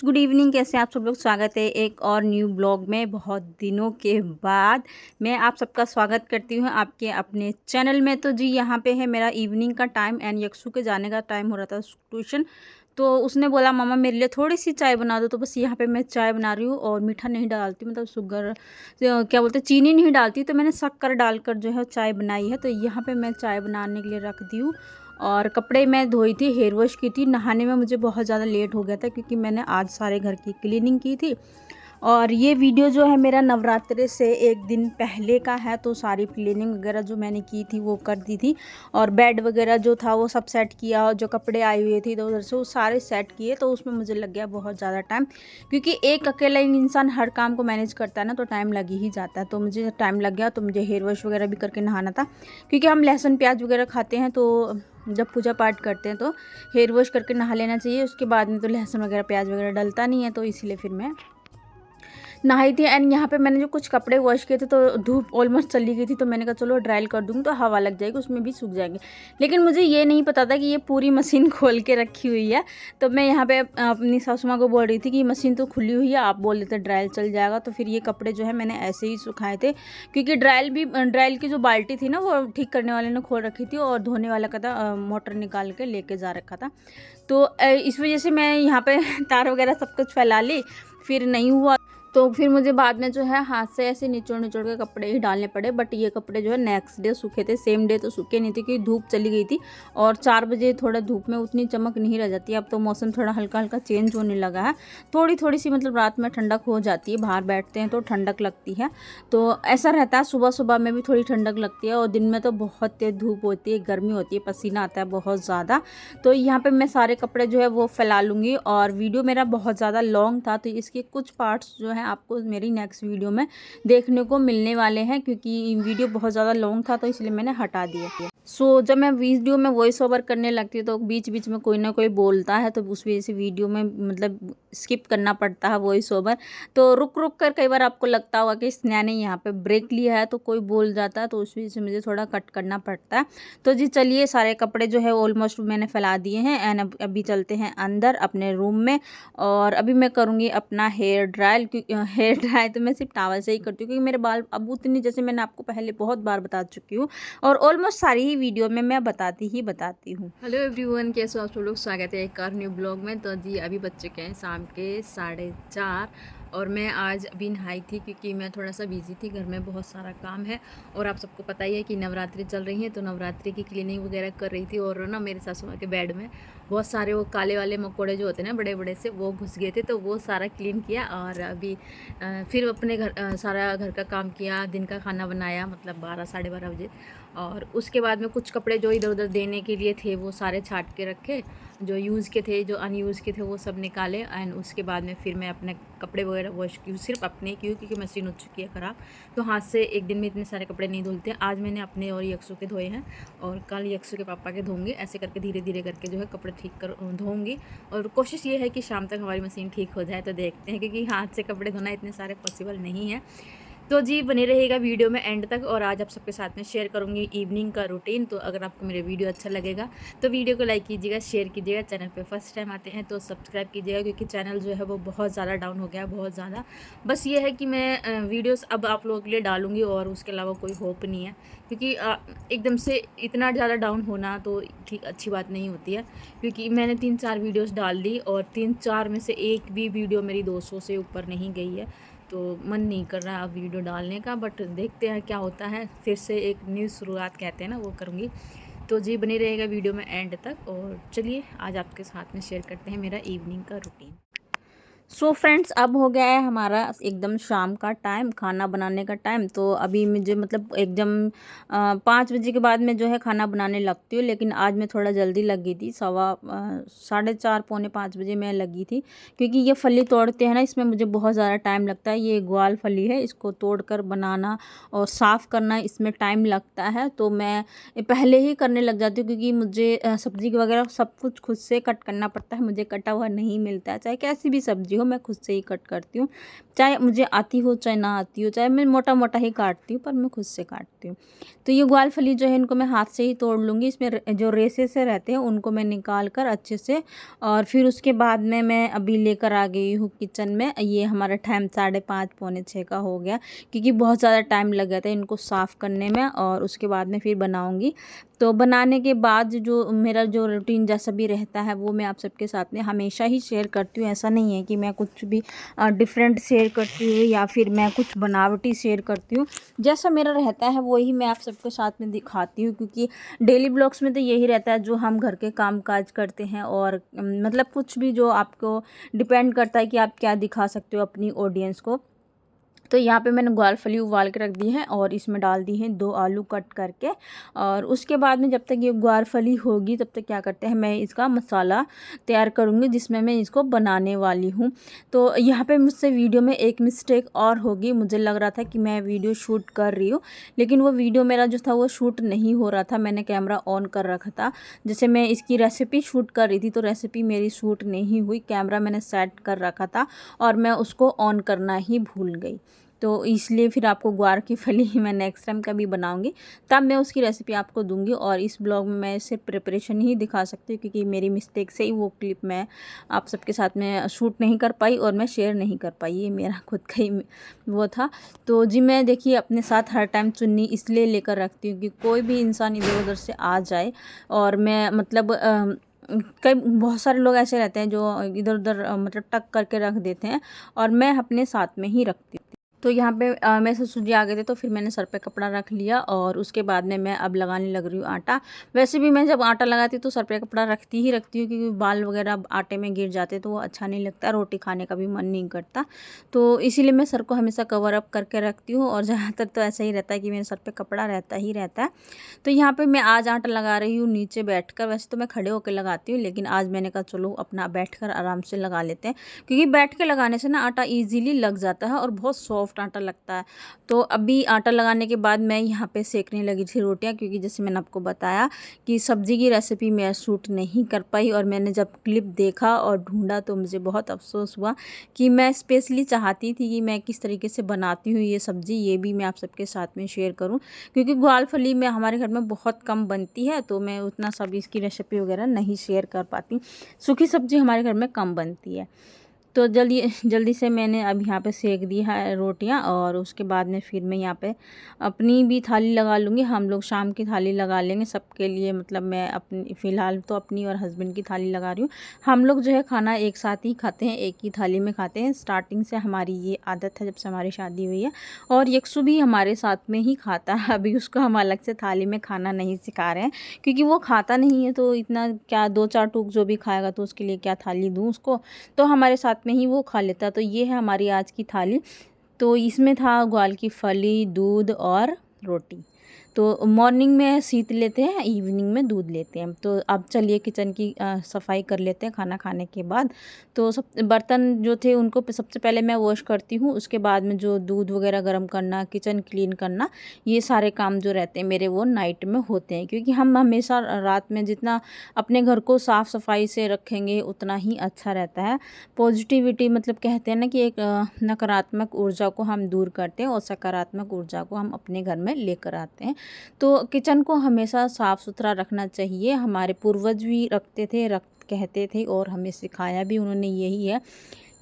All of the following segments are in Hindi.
Good evening. कैसे हैं आप सब लोग? स्वागत है एक और न्यू ब्लॉग में। बहुत दिनों के बाद मैं आप सबका स्वागत करती हूँ आपके अपने चैनल में। तो जी यहाँ पे है मेरा इवनिंग का टाइम एंड यक्षु के जाने का टाइम हो रहा था ट्यूशन। तो उसने बोला मामा मेरे लिए थोड़ी सी चाय बना दो। तो बस यहाँ पे मैं चाय बना रही हूँ और मीठा नहीं डालती, मतलब शुगर क्या बोलते चीनी नहीं डालती। तो मैंने शक्कर डालकर जो है चाय बनाई है। तो यहाँ पे मैं चाय बनाने के लिए रख दी हूँ। और कपड़े मैं धोई थी, हेयर वॉश की थी। नहाने में मुझे बहुत ज़्यादा लेट हो गया था क्योंकि मैंने आज सारे घर की क्लीनिंग की थी। और ये वीडियो जो है मेरा नवरात्रि से एक दिन पहले का है। तो सारी क्लीनिंग वगैरह जो मैंने की थी वो कर दी थी और बेड वगैरह जो था वो सब सेट किया। और जो कपड़े आए हुए थे तो उधर से वो सारे सेट किए। तो उसमें मुझे लग गया बहुत ज़्यादा टाइम, क्योंकि एक अकेला इंसान हर काम को मैनेज करता है ना, तो टाइम लग ही जाता है। तो मुझे टाइम लग गया। तो मुझे हेयर वॉश वगैरह भी करके नहाना था, क्योंकि हम लहसुन प्याज वगैरह खाते हैं। तो जब पूजा पाठ करते हैं तो हेयर वॉश करके नहा लेना चाहिए। उसके बाद में तो लहसुन वगैरह प्याज वगैरह डलता नहीं है, तो इसीलिए फिर मैं नहाई थी। एंड यहाँ पे मैंने जो कुछ कपड़े वॉश किए थे तो धूप ऑलमोस्ट चली गई थी। तो मैंने कहा चलो ड्राई कर दूँगी तो हवा लग जाएगी, उसमें भी सूख जाएंगे। लेकिन मुझे ये नहीं पता था कि ये पूरी मशीन खोल के रखी हुई है। तो मैं यहाँ पे अपनी सासू माँ को बोल रही थी कि मशीन तो खुली हुई है, आप बोल देते ड्रायल चल जाएगा। तो फिर ये कपड़े जो है मैंने ऐसे ही सुखाए थे, क्योंकि ड्रायल की जो बाल्टी थी ना वो ठीक करने वाले ने खोल रखी थी और धोने वाला का था मोटर निकाल के लेके जा रखा था। तो इस वजह से मैं यहाँ पे तार वगैरह सब कुछ फैला ली, फिर नहीं हुआ। तो फिर मुझे बाद में जो है हाथ से ऐसे निचोड़ निचोड़ के कपड़े ही डालने पड़े। बट ये कपड़े जो है नेक्स्ट डे सूखे थे, सेम डे तो सूखे नहीं थे क्योंकि धूप चली गई थी। और 4 बजे थोड़ा धूप में उतनी चमक नहीं रह जाती। अब तो मौसम थोड़ा हल्का हल्का चेंज होने लगा है, थोड़ी थोड़ी सी मतलब रात में ठंडक हो जाती है, बाहर बैठते हैं तो ठंडक लगती है। तो ऐसा रहता है, सुबह सुबह में भी थोड़ी ठंडक लगती है और दिन में तो बहुत तेज धूप होती है, गर्मी होती है, पसीना आता है बहुत ज़्यादा। तो यहाँ पर मैं सारे कपड़े जो है वो फैला लूँगी। और वीडियो मेरा बहुत ज़्यादा लॉन्ग था तो इसके कुछ पार्ट्स जो है आपको मेरी नेक्स्ट वीडियो में देखने को मिलने वाले हैं, क्योंकि वीडियो बहुत ज़्यादा लॉन्ग था तो इसलिए मैंने हटा दिया। जब मैं वीडियो में वॉइस ओवर करने लगती हूँ तो बीच बीच में कोई ना कोई बोलता है, तो उस वजह से वीडियो में मतलब स्किप करना पड़ता है वॉइस ओवर। तो रुक रुक कर कई बार आपको लगता होगा कि स्नेहा ने यहाँ पे ब्रेक लिया है तो कोई बोल जाता है, तो उस वजह से मुझे थोड़ा कट करना पड़ता है। तो जी चलिए, सारे कपड़े जो है ऑलमोस्ट मैंने फैला दिए हैं एंड अभी चलते हैं अंदर अपने रूम में। और अभी मैं करूँगी अपना हेयर ड्राई। हेयर ड्राई तो मैं सिर्फ टॉवल से ही करती हूँ, क्योंकि मेरे बाल अब उतनी, जैसे मैंने आपको पहले बहुत बार बता चुकी हूँ और ऑलमोस्ट सारी ही वीडियो में मैं बताती हूँ। हेलो एवरीवन, कैसे हो आप सब लोग? स्वागत है एक और न्यू ब्लॉग में। तो जी अभी बज चुके हैं शाम के 4:30 और मैं आज अभी नहाई थी क्योंकि मैं थोड़ा सा बिजी थी, घर में बहुत सारा काम है। और आप सबको पता ही है कि नवरात्रि चल रही है, तो नवरात्रि की क्लीनिंग वगैरह कर रही थी। और ना मेरे सासू माँ के बेड में बहुत सारे वो काले वाले मकोड़े जो होते हैं ना बड़े बड़े से, वो घुस गए थे। तो वो सारा क्लीन किया और अभी फिर अपने घर सारा घर का काम किया, दिन का खाना बनाया, मतलब 12 साढ़े 12 बजे। और उसके बाद में कुछ कपड़े जो इधर उधर देने के लिए थे वो सारे छाट के रखे, जो यूज़ के थे जो अनयूज़ के थे वो सब निकाले। एंड उसके बाद में फिर मैं अपने कपड़े वगैरह वॉश की, सिर्फ अपने की, क्योंकि मशीन हो चुकी है ख़राब। तो हाथ से एक दिन में इतने सारे कपड़े नहीं धुलते। आज मैंने अपने और यक्षु के धोए हैं और कल यक्षु के पापा के धोंगे। ऐसे करके धीरे धीरे करके जो है कपड़े ठीक कर धोऊंगी। और कोशिश ये है कि शाम तक हमारी मशीन ठीक हो जाए। तो देखते हैं, क्योंकि हाथ से कपड़े धोना इतने सारे पॉसिबल नहीं है। तो जी बने रहेगा वीडियो में एंड तक। और आज आप सबके साथ में शेयर करूंगी इवनिंग का रूटीन। तो अगर आपको मेरे वीडियो अच्छा लगेगा तो वीडियो को लाइक कीजिएगा, शेयर कीजिएगा। चैनल पे फर्स्ट टाइम आते हैं तो सब्सक्राइब कीजिएगा, क्योंकि चैनल जो है वो बहुत ज़्यादा डाउन हो गया है, बहुत ज़्यादा। बस ये है कि मैं वीडियोस अब आप लोगों के लिए डालूंगी और उसके अलावा कोई होप नहीं है, क्योंकि एकदम से इतना ज़्यादा डाउन होना तो ठीक अच्छी बात नहीं होती है। क्योंकि मैंने 3-4 वीडियोज़ डाल दी और 3-4 में से एक भी वीडियो मेरी 200 से ऊपर नहीं गई है। तो मन नहीं कर रहा अब वीडियो डालने का, बट देखते हैं क्या होता है। फिर से एक न्यू शुरुआत कहते हैं ना, वो करूँगी। तो जी बने रहेगा वीडियो में एंड तक। और चलिए आज आपके साथ में शेयर करते हैं मेरा इवनिंग का रूटीन। फ्रेंड्स, अब हो गया है हमारा एकदम शाम का टाइम, खाना बनाने का टाइम। तो अभी मुझे मतलब एकदम 5 बजे के बाद में जो है खाना बनाने लगती हूँ। लेकिन आज मैं थोड़ा जल्दी लगी थी, 4:15 पौने 5 बजे मैं लगी थी, क्योंकि ये फली तोड़ते हैं ना, इसमें मुझे बहुत ज़्यादा टाइम लगता है। ये ग्वाल फली है, इसको तोड़ कर बनाना और साफ़ करना, इसमें टाइम लगता है। तो मैं पहले ही करने लग जाती हूँ, क्योंकि मुझे सब्ज़ी वगैरह सब कुछ खुद से कट करना पड़ता है, मुझे कटा हुआ नहीं मिलता है, चाहे कैसी भी सब्ज़ी हो, मैं खुद से ही कट करती हूँ। चाहे मुझे आती हो चाहे ना आती हो, चाहे मैं मोटा मोटा ही काटती हूँ, पर मैं खुद से काटती हूँ। तो ये ग्वारफली जो है इनको मैं हाथ से ही तोड़ लूँगी। इसमें जो रेसे से रहते हैं उनको मैं निकाल कर अच्छे से, और फिर उसके बाद में मैं अभी लेकर आ गई हूँ किचन में। ये हमारा टाइम 5:30 पौने 6 का हो गया, क्योंकि बहुत ज़्यादा टाइम लग गया था इनको साफ़ करने में, और उसके बाद में फिर बनाऊँगी। तो बनाने के बाद जो मेरा जो रूटीन जैसा भी रहता है वो मैं आप सबके साथ में हमेशा ही शेयर करती हूँ। ऐसा नहीं है कि मैं कुछ भी डिफरेंट शेयर करती हूँ या फिर मैं कुछ बनावटी शेयर करती हूँ। जैसा मेरा रहता है वही मैं आप सबके साथ में दिखाती हूँ, क्योंकि डेली ब्लॉग्स में तो यही रहता है जो हम घर के काम काज करते हैं, और मतलब कुछ भी जो आपको डिपेंड करता है कि आप क्या दिखा सकते हो अपनी ऑडियंस को। तो यहाँ पे मैंने ग्वारफली उबाल के रख दी है और इसमें डाल दी हैं 2 आलू कट करके। और उसके बाद में जब तक ये ग्वारफली होगी तब तक क्या करते हैं, मैं इसका मसाला तैयार करूँगी जिसमें मैं इसको बनाने वाली हूँ। तो यहाँ पे मुझसे वीडियो में एक मिस्टेक और होगी। मुझे लग रहा था कि मैं वीडियो शूट कर रही हूँ, लेकिन वो वीडियो मेरा जो था वो शूट नहीं हो रहा था। मैंने कैमरा ऑन कर रखा था। जैसे मैं इसकी रेसिपी शूट कर रही थी तो रेसिपी मेरी शूट नहीं हुई, कैमरा मैंने सेट कर रखा था और मैं उसको ऑन करना ही भूल गई। तो इसलिए फिर आपको ग्वार की फली मैं नेक्स्ट टाइम कभी बनाऊंगी तब मैं उसकी रेसिपी आपको दूंगी, और इस ब्लॉग में मैं सिर्फ प्रिपरेशन ही दिखा सकती हूँ, क्योंकि मेरी मिस्टेक से ही वो क्लिप मैं आप सबके साथ में शूट नहीं कर पाई और मैं शेयर नहीं कर पाई। ये मेरा खुद का ही वो था। तो जी मैं देखिए अपने साथ हर टाइम चुन्नी इसलिए लेकर रखती हूँ कि कोई भी इंसान इधर उधर से आ जाए, और मैं मतलब कई बहुत सारे लोग ऐसे रहते हैं जो इधर उधर मतलब टक करके रख देते हैं, और मैं अपने साथ में ही रखती हूँ। तो यहाँ पे मेरे ससुर जी आ गए थे तो फिर मैंने सर पे कपड़ा रख लिया, और उसके बाद में मैं अब लगाने लग रही हूँ आटा। वैसे भी मैं जब आटा लगाती हूँ तो सर पे कपड़ा रखती ही रखती हूँ, क्योंकि बाल वगैरह आटे में गिर जाते तो वो अच्छा नहीं लगता, रोटी खाने का भी मन नहीं करता। तो इसीलिए मैं सर को हमेशा कवर अप करके रखती हूँ, और ज़्यादातर तो ऐसा ही रहता है कि मेरे सर पर कपड़ा रहता ही रहता है। तो यहाँ पर मैं आज आटा लगा रही हूँ नीचे बैठ कर। वैसे तो मैं खड़े होकर लगाती हूँ, लेकिन आज मैंने कहा चलो अपना बैठ कर आराम से लगा लेते हैं, क्योंकि बैठ के लगाने से ना आटा ईजीली लग जाता है और बहुत सॉफ्ट आटा लगता है। तो अभी आटा लगाने के बाद मैं यहाँ पे सेकने लगी थी रोटियाँ, क्योंकि जैसे मैंने आपको बताया कि सब्ज़ी की रेसिपी मैं शूट नहीं कर पाई, और मैंने जब क्लिप देखा और ढूंढा तो मुझे बहुत अफसोस हुआ कि मैं स्पेशली चाहती थी कि मैं किस तरीके से बनाती हूँ ये सब्ज़ी, ये भी मैं आप सबके साथ में शेयर करूँ, क्योंकि ग्वारफली में हमारे घर में बहुत कम बनती है, तो मैं उतना सब इसकी रेसिपी वगैरह नहीं शेयर कर पाती। सूखी सब्ज़ी हमारे घर में कम बनती है। तो जल्दी जल्दी से मैंने अब यहाँ पे सेक दी है रोटियाँ, और उसके बाद में फिर मैं यहाँ पे अपनी भी थाली लगा लूँगी। हम लोग शाम की थाली लगा लेंगे सबके लिए, मतलब मैं अपनी फ़िलहाल तो अपनी और हस्बैंड की थाली लगा रही हूँ। हम लोग जो है खाना एक साथ ही खाते हैं, एक ही थाली में खाते हैं। स्टार्टिंग से हमारी ये आदत है जब से हमारी शादी हुई है, और यकसु भी हमारे साथ में ही खाता है। अभी उसको हम अलग से थाली में खाना नहीं सिखा रहे हैं, क्योंकि वो खाता नहीं है, तो इतना क्या 2-4 टूक जो भी खाएगा तो उसके लिए क्या थाली दूँ उसको, तो हमारे साथ में ही वो खा लेता। तो ये है हमारी आज की थाली। तो इसमें था ग्वार की फली, दूध और रोटी। तो मॉर्निंग में शीत लेते हैं, इवनिंग में दूध लेते हैं। तो अब चलिए किचन की सफाई कर लेते हैं खाना खाने के बाद। तो सब बर्तन जो थे उनको सबसे पहले मैं वॉश करती हूँ, उसके बाद में जो दूध वगैरह गर्म करना, किचन क्लीन करना, ये सारे काम जो रहते हैं मेरे वो नाइट में होते हैं, क्योंकि हम हमेशा रात में जितना अपने घर को साफ़ सफाई से रखेंगे उतना ही अच्छा रहता है। पॉजिटिविटी मतलब कहते हैं ना कि एक नकारात्मक ऊर्जा को हम दूर करते हैं और सकारात्मक ऊर्जा को हम अपने घर में लेकर आते हैं। तो किचन को हमेशा साफ़ सुथरा रखना चाहिए। हमारे पूर्वज भी रखते थे, कहते थे, और हमें सिखाया भी उन्होंने यही है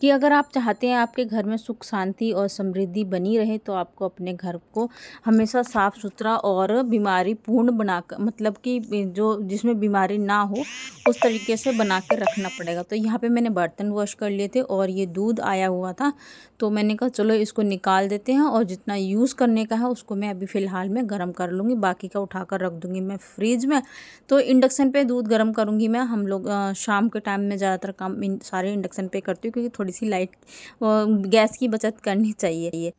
कि अगर आप चाहते हैं आपके घर में सुख शांति और समृद्धि बनी रहे, तो आपको अपने घर को हमेशा साफ़ सुथरा और बीमारी पूर्ण बना कर, मतलब कि जो जिसमें बीमारी ना हो उस तरीके से बना के रखना पड़ेगा। तो यहाँ पे मैंने बर्तन वॉश कर लिए थे, और ये दूध आया हुआ था, तो मैंने कहा चलो इसको निकाल देते हैं, और जितना यूज़ करने का है उसको मैं अभी फ़िलहाल में गर्म कर लूँगी, बाकी का उठा कर रख दूँगी मैं फ्रिज में। तो इंडक्शन पे दूध गर्म करूँगी मैं। हम लोग शाम के टाइम में ज़्यादातर काम सारे इंडक्शन पे करती हूँ, क्योंकि थोड़ी सी लाइट गैस की बचत करनी चाहिए।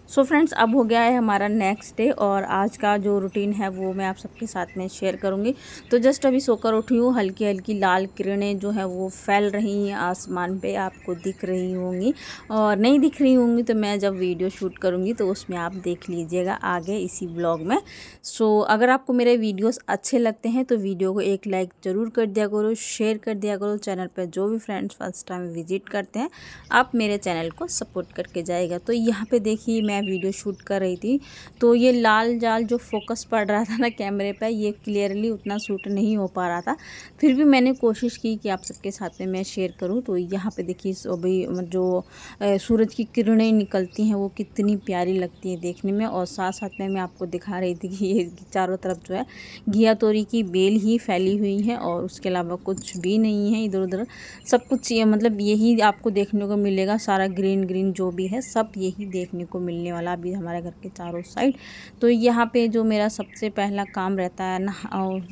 सो फ्रेंड्स, अब हो गया है हमारा नेक्स्ट डे और आज का जो रूटीन है वो मैं आप सबके साथ में शेयर करूंगी। तो जस्ट अभी सोकर उठी हूँ, हल्की हल्की लाल किरणें जो है वो फैल रही हैं आसमान पे, आपको दिख रही होंगी। और नहीं दिख रही होंगी तो मैं जब वीडियो शूट करूँगी तो उसमें आप देख लीजिएगा आगे इसी ब्लॉग में। सो अगर आपको मेरे वीडियोज़ अच्छे लगते हैं तो वीडियो को एक लाइक ज़रूर कर दिया करो, शेयर कर दिया करो। चैनल पर जो भी फ्रेंड्स फर्स्ट टाइम विजिट करते हैं आप मेरे चैनल को सपोर्ट करके जाएगा। तो यहाँ पे देखिए मैं वीडियो शूट कर रही थी तो ये लाल जाल जो फोकस पड़ रहा था ना कैमरे पे, ये क्लियरली उतना शूट नहीं हो पा रहा था। फिर भी मैंने कोशिश की कि आप सबके साथ में मैं शेयर करूं। तो यहाँ पे देखिए अभी जो सूरज की किरणें निकलती हैं वो कितनी प्यारी लगती है देखने में। और साथ साथ में मैं आपको दिखा रही थी कि ये चारों तरफ जो है घिया तोरी की बेल ही फैली हुई है और उसके अलावा कुछ भी नहीं है इधर उधर। सब कुछ ये मतलब यही आपको देखने को मिलेगा, सारा ग्रीन ग्रीन जो भी है सब यही देखने को मिलने वाला अभी हमारे घर के चारों साइड। तो यहाँ पे जो मेरा सबसे पहला काम रहता है ना,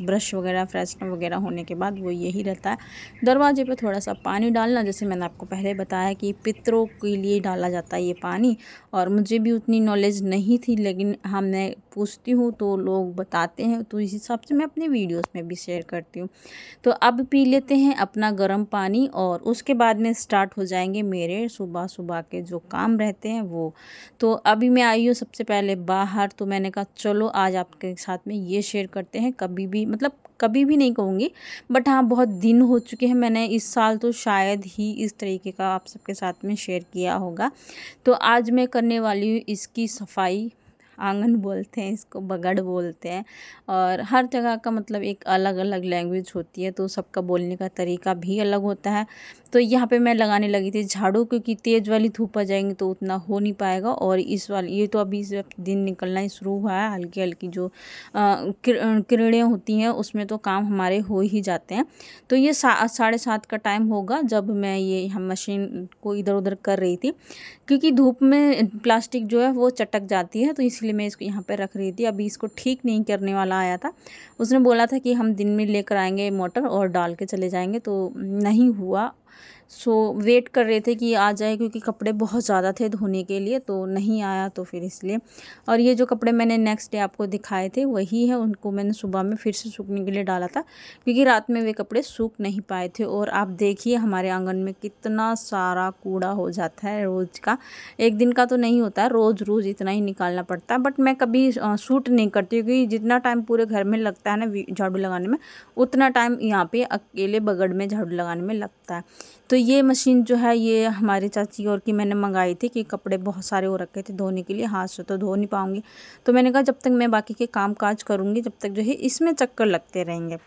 ब्रश वगैरह फ्रेशनर वगैरह होने के बाद वो यही रहता है, दरवाजे पे थोड़ा सा पानी डालना। जैसे मैंने आपको पहले बताया कि पितरों के लिए डाला जाता है ये पानी, और मुझे भी उतनी नॉलेज नहीं थी लेकिन हमने पूछती हूँ तो लोग बताते हैं, तो इस हिसाब से मैं अपने वीडियोस में भी शेयर करती हूँ। तो अब पी लेते हैं अपना गर्म पानी और उसके बाद में स्टार्ट हो जाएंगे मेरे सुबह सुबह के जो काम रहते हैं वो। तो अभी मैं आई हूँ सबसे पहले बाहर, तो मैंने कहा चलो आज आपके साथ में ये शेयर करते हैं। कभी भी मतलब कभी भी नहीं कहूँगी, बट हाँ बहुत दिन हो चुके हैं, मैंने इस साल तो शायद ही इस तरीके का आप सबके साथ में शेयर किया होगा। तो आज मैं करने वाली हूँ इसकी सफाई। आंगन बोलते हैं इसको, बगड़ बोलते हैं, और हर जगह का मतलब एक अलग अलग लैंग्वेज होती है तो सबका बोलने का तरीका भी अलग होता है। तो यहाँ पे मैं लगाने लगी थी झाड़ू, क्योंकि तेज़ वाली धूप आ जाएंगी तो उतना हो नहीं पाएगा। और इस वाली ये तो अभी से दिन निकलना ही शुरू हुआ है, हल्की हल्की जो किरणें होती हैं उसमें तो काम हमारे हो ही जाते हैं। तो ये 7:30 का टाइम होगा जब मैं ये हम मशीन को इधर उधर कर रही थी, क्योंकि धूप में प्लास्टिक जो है वो चटक जाती है, तो इसलिए मैं इसको यहाँ पर रख रही थी। अभी इसको ठीक नहीं करने वाला आया था, उसने बोला था कि हम दिन में लेकर आएंगे मोटर और डाल के चले जाएंगे, तो नहीं हुआ। सो वेट कर रहे थे कि आ जाए, क्योंकि कपड़े बहुत ज़्यादा थे धोने के लिए, तो नहीं आया तो फिर इसलिए। और ये जो कपड़े मैंने नेक्स्ट डे आपको दिखाए थे वही है, उनको मैंने सुबह में फिर से सूखने के लिए डाला था, क्योंकि रात में वे कपड़े सूख नहीं पाए थे। और आप देखिए हमारे आंगन में कितना सारा कूड़ा हो जाता है रोज़ का, एक दिन का तो नहीं होता है, रोज़ रोज़ इतना ही निकालना पड़ता है। बट मैं कभी शूट नहीं करती, क्योंकि जितना टाइम पूरे घर में लगता है ना झाड़ू लगाने में, उतना टाइम यहाँ पे अकेले बगड़ में झाड़ू लगाने में लगता है। तो ये मशीन जो है ये हमारी चाची और की मैंने मंगाई थी, कि कपड़े बहुत सारे हो रखे थे धोने के लिए, हाथ से तो धो नहीं पाऊंगी। तो मैंने कहा जब तक मैं बाकी के काम काज करूँगी जब तक जो है इसमें चक्कर लगते रहेंगे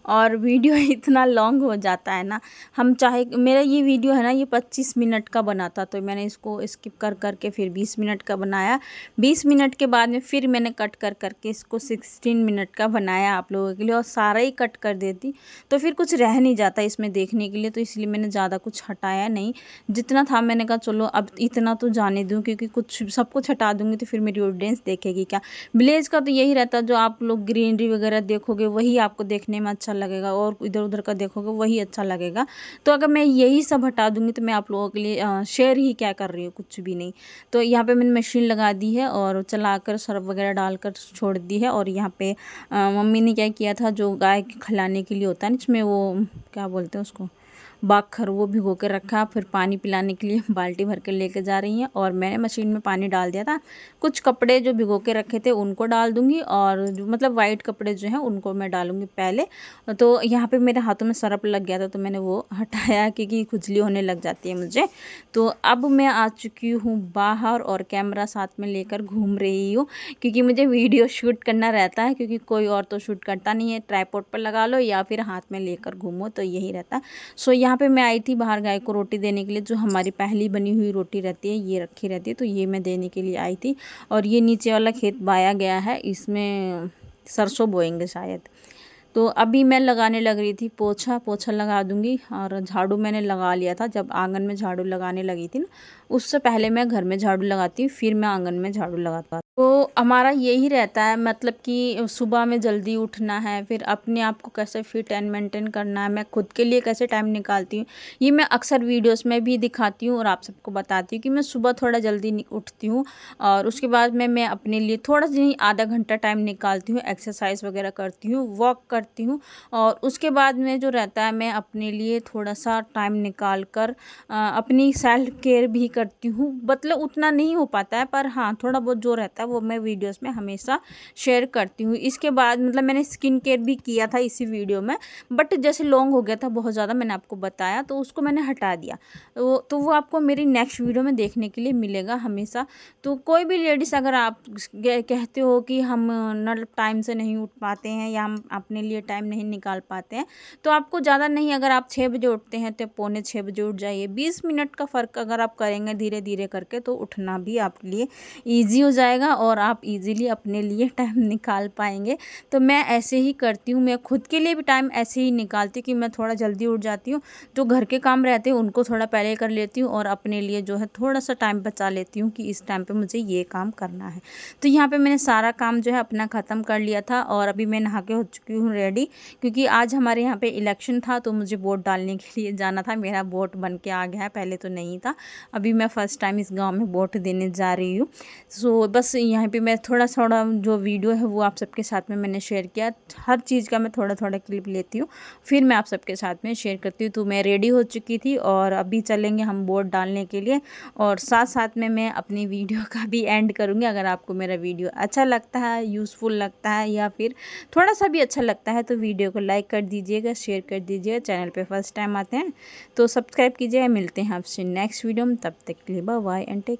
और वीडियो इतना लॉन्ग हो जाता है ना। हम चाहे, मेरा ये वीडियो है ना ये 25 मिनट का बना था, तो मैंने इसको स्किप कर करके फिर 20 मिनट का बनाया। 20 मिनट के बाद में फिर मैंने कट कर करके इसको 16 मिनट का बनाया आप लोगों के लिए, और सारा ही कट कर देती तो फिर कुछ रह नहीं जाता इसमें देखने के लिए। तो इसलिए मैंने ज़्यादा कुछ हटाया नहीं, जितना था मैंने कहा चलो अब इतना तो जाने दूँ, क्योंकि कुछ सब कुछ हटा दूँगी तो फिर मेरी ऑडियंस देखेगी क्या। विलेज का तो यही रहता है, जो आप लोग ग्रीनरी वगैरह देखोगे वही आपको देखने में अच्छा लगेगा, और इधर उधर का देखोगे वही अच्छा लगेगा। तो अगर मैं यही सब हटा दूंगी तो मैं आप लोगों के लिए शेयर ही क्या कर रही हूँ, कुछ भी नहीं। तो यहाँ पे मैंने मशीन लगा दी है और चलाकर सर्फ वगैरह डालकर छोड़ दी है। और यहाँ पे मम्मी ने क्या किया था, जो गाय खिलाने के लिए होता है ना, इसमें वो क्या बोलते हैं उसको, बाखर, वो भिगो के रखा, फिर पानी पिलाने के लिए बाल्टी भर के लेके जा रही हैं। और मैंने मशीन में पानी डाल दिया था, कुछ कपड़े जो भिगो के रखे थे उनको डाल दूंगी, और जो मतलब वाइट कपड़े जो हैं उनको मैं डालूंगी पहले। तो यहाँ पे मेरे हाथों में सरप लग गया था तो मैंने वो हटाया, क्योंकि खुजली होने लग जाती है मुझे। तो अब मैं आ चुकी हूँ बाहर और कैमरा साथ में लेकर घूम रही हूँ, क्योंकि मुझे वीडियो शूट करना रहता है, क्योंकि कोई और तो शूट करता नहीं है। ट्राइपॉड पर लगा लो या फिर हाथ में लेकर घूमो, तो यही रहता है। सो यहाँ पे मैं आई थी बाहर गाय को रोटी देने के लिए, जो हमारी पहली बनी हुई रोटी रहती है ये रखी रहती है, तो ये मैं देने के लिए आई थी। और ये नीचे वाला खेत बाया गया है, इसमें सरसों बोएंगे शायद। तो अभी मैं लगाने लग रही थी पोछा, पोछा लगा दूंगी। और झाड़ू मैंने लगा लिया था, जब आंगन में झाड़ू लगाने लगी थी ना, उससे पहले मैं घर में झाड़ू लगाती हूँ, फिर मैं आंगन में झाड़ू लगाता। तो हमारा यही रहता है, मतलब कि सुबह में जल्दी उठना है, फिर अपने आप को कैसे फिट एंड मेंटेन करना है, मैं खुद के लिए कैसे टाइम निकालती हूँ, ये मैं अक्सर वीडियोस में भी दिखाती हूँ और आप सबको बताती हूँ कि मैं सुबह थोड़ा जल्दी उठती हूँ और उसके बाद में मैं अपने लिए थोड़ा सा नहीं, आधा घंटा टाइम निकालती हूँ, एक्सरसाइज वगैरह करती हूँ, वॉक करती हूँ और उसके बाद में जो रहता है मैं अपने लिए थोड़ा सा टाइम निकाल कर अपनी सेल्फ केयर भी करती हूँ। मतलब उतना नहीं हो पाता है, पर हाँ थोड़ा बहुत जो रहता है वो मैं वीडियोस में हमेशा शेयर करती हूँ। इसके बाद मतलब मैंने स्किन केयर भी किया था इसी वीडियो में, बट जैसे लॉन्ग हो गया था बहुत ज़्यादा, मैंने आपको बताया तो उसको मैंने हटा दिया। वो आपको मेरी नेक्स्ट वीडियो में देखने के लिए मिलेगा हमेशा। तो कोई भी लेडीज़ अगर आप कहते हो कि हम न टाइम से नहीं उठ पाते हैं या हम अपने लिए टाइम नहीं निकाल पाते हैं, तो आपको ज़्यादा नहीं, अगर आप 6 बजे उठते हैं तो पौने 6 बजे उठ जाइए। 20 मिनट का फ़र्क अगर आप करेंगे धीरे धीरे करके तो उठना भी आपके लिए ईज़ी हो जाएगा और आप इजीली अपने लिए टाइम निकाल पाएंगे। तो मैं ऐसे ही करती हूँ, मैं खुद के लिए भी टाइम ऐसे ही निकालती हूँ कि मैं थोड़ा जल्दी उठ जाती हूँ, जो घर के काम रहते हैं उनको थोड़ा पहले कर लेती हूँ और अपने लिए जो है थोड़ा सा टाइम बचा लेती हूँ कि इस टाइम पे मुझे ये काम करना है। तो यहाँ पे मैंने सारा काम जो है अपना ख़त्म कर लिया था और अभी मैं नहा के हो चुकी हूँ रेडी, क्योंकि आज हमारे यहाँ पे इलेक्शन था तो मुझे वोट डालने के लिए जाना था। मेरा वोट बन के आ गया है, पहले तो नहीं था, अभी मैं फ़र्स्ट टाइम इस गाँव में वोट देने जा रही हूँ। सो बस यहाँ पे मैं थोड़ा थोड़ा जो वीडियो है वो आप सबके साथ में मैंने शेयर किया। हर चीज़ का मैं थोड़ा थोड़ा क्लिप लेती हूँ, फिर मैं आप सबके साथ में शेयर करती हूँ। तो मैं रेडी हो चुकी थी और अभी चलेंगे हम वोट डालने के लिए, और साथ साथ में मैं अपनी वीडियो का भी एंड करूँगी। अगर आपको मेरा वीडियो अच्छा लगता है, यूज़फुल लगता है या फिर थोड़ा सा भी अच्छा लगता है तो वीडियो को लाइक कर दीजिएगा, शेयर कर दीजिएगा। चैनल पे फर्स्ट टाइम आते हैं तो सब्सक्राइब कीजिएगा। मिलते हैं आपसे नेक्स्ट वीडियो में, तब तक के लिए बाय बाय एंड टेक।